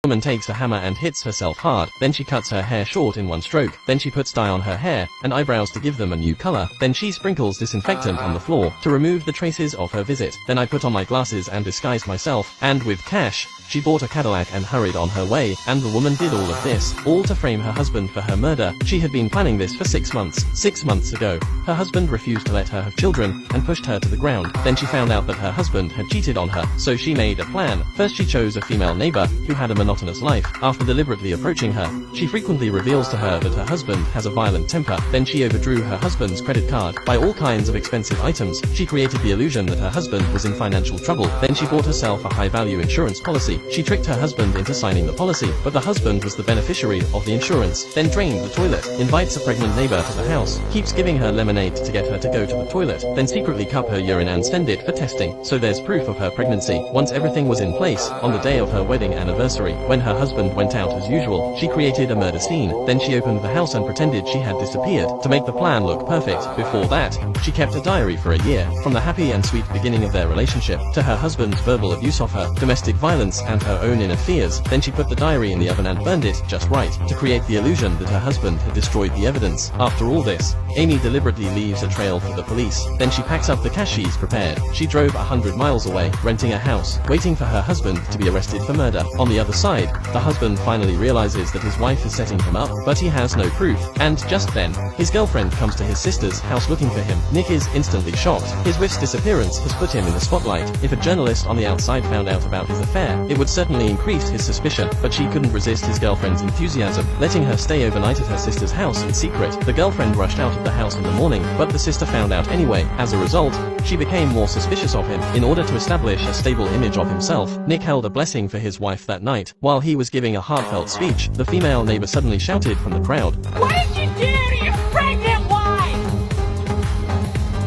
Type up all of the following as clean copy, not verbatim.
Woman takes a hammer and hits herself hard, then she cuts her hair short in one stroke, then she puts dye on her hair and eyebrows to give them a new color, then she sprinkles disinfectant on the floor to remove the traces of her visit. Then I put on my glasses and disguised myself, and with cash, she bought a Cadillac and hurried on her way, and the woman did all of this, all to frame her husband for her murder. She had been planning this for 6 months. 6 months ago, her husband refused to let her have children, and pushed her to the ground. Then she found out that her husband had cheated on her, so she made a plan. First she chose a female neighbor, who had a monotonous life. After deliberately approaching her, she frequently reveals to her that her husband has a violent temper. Then she overdrew her husband's credit card by all kinds of expensive items. She created the illusion that her husband was in financial trouble. Then she bought herself a high-value insurance policy. She tricked her husband into signing the policy, but the husband was the beneficiary of the insurance. Then drained the toilet, invites a pregnant neighbor to the house, keeps giving her lemonade to get her to go to the toilet, then secretly cup her urine and send it for testing. So there's proof of her pregnancy. Once everything was in place, on the day of her wedding anniversary, when her husband went out as usual, she created a murder scene. Then she opened the house and pretended she had disappeared to make the plan look perfect. Before that, she kept a diary for a year, from the happy and sweet beginning of their relationship, to her husband's verbal abuse of her, domestic violence and her own inner fears. Then she put the diary in the oven and burned it just right, to create the illusion that her husband had destroyed the evidence. After all this, Amy deliberately leaves a trail for the police. Then she packs up the cash she's prepared. She drove 100 miles away, renting a house, waiting for her husband to be arrested for murder. On the other side, the husband finally realizes that his wife is setting him up, but he has no proof. And just then, his girlfriend comes to his sister's house looking for him. Nick is instantly shocked. His wife's disappearance has put him in the spotlight. If a journalist on the outside found out about his affair, it would certainly increase his suspicion, but she couldn't resist his girlfriend's enthusiasm, letting her stay overnight at her sister's house in secret. The girlfriend rushed out of the house in the morning, but the sister found out anyway. As a result, she became more suspicious of him. In order to establish a stable image of himself, Nick held a blessing for his wife that night. While he was giving a heartfelt speech, the female neighbor suddenly shouted from the crowd, "What did you do to your pregnant wife?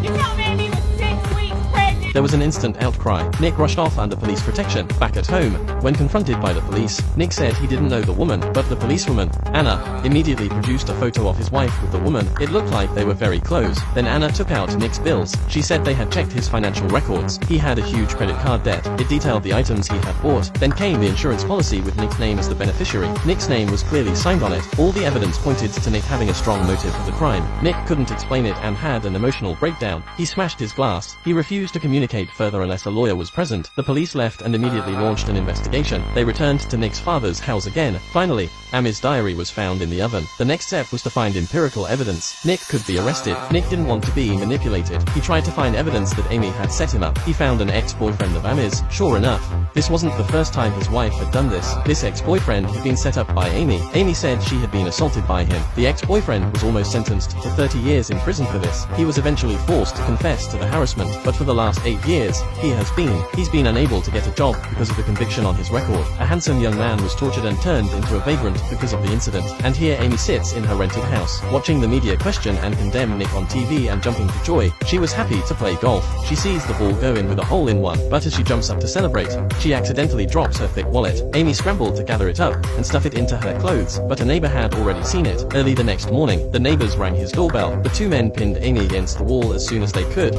You told me Amy was 6 weeks pregnant." There was an instant outcry. Nick rushed off under police protection. Back at home, when confronted by the police, Nick said he didn't know the woman, but the policewoman, Anna, immediately produced a photo of his wife with the woman. It looked like they were very close. Then Anna took out Nick's bills. She said they had checked his financial records. He had a huge credit card debt. It detailed the items he had bought. Then came the insurance policy with Nick's name as the beneficiary. Nick's name was clearly signed on it. All the evidence pointed to Nick having a strong motive for the crime. Nick couldn't explain it and had an emotional breakdown. He smashed his glass. He refused to communicate further unless a lawyer was present. The police left and immediately launched an investigation. They returned to Nick's father's house again. Finally, Amy's diary was found in the oven. The next step was to find empirical evidence. Nick could be arrested. Nick didn't want to be manipulated. He tried to find evidence that Amy had set him up. He found an ex-boyfriend of Amy's. Sure enough, this wasn't the first time his wife had done this. This ex-boyfriend had been set up by Amy. Amy said she had been assaulted by him. The ex-boyfriend was almost sentenced to 30 years in prison for this. He was eventually forced to confess to the harassment, but for the last 8 years, he's been unable to get a job because of the conviction on his record. A handsome young man was tortured and turned into a vagrant because of the incident. And here Amy sits in her rented house, watching the media question and condemn Nick on TV and jumping for joy. She was happy to play golf. She sees the ball go in with a hole in one, but as she jumps up to celebrate, she accidentally drops her thick wallet. Amy scrambled to gather it up and stuff it into her clothes, but a neighbor had already seen it. Early the next morning, the neighbors rang his doorbell. The two men pinned Amy against the wall as soon as they could.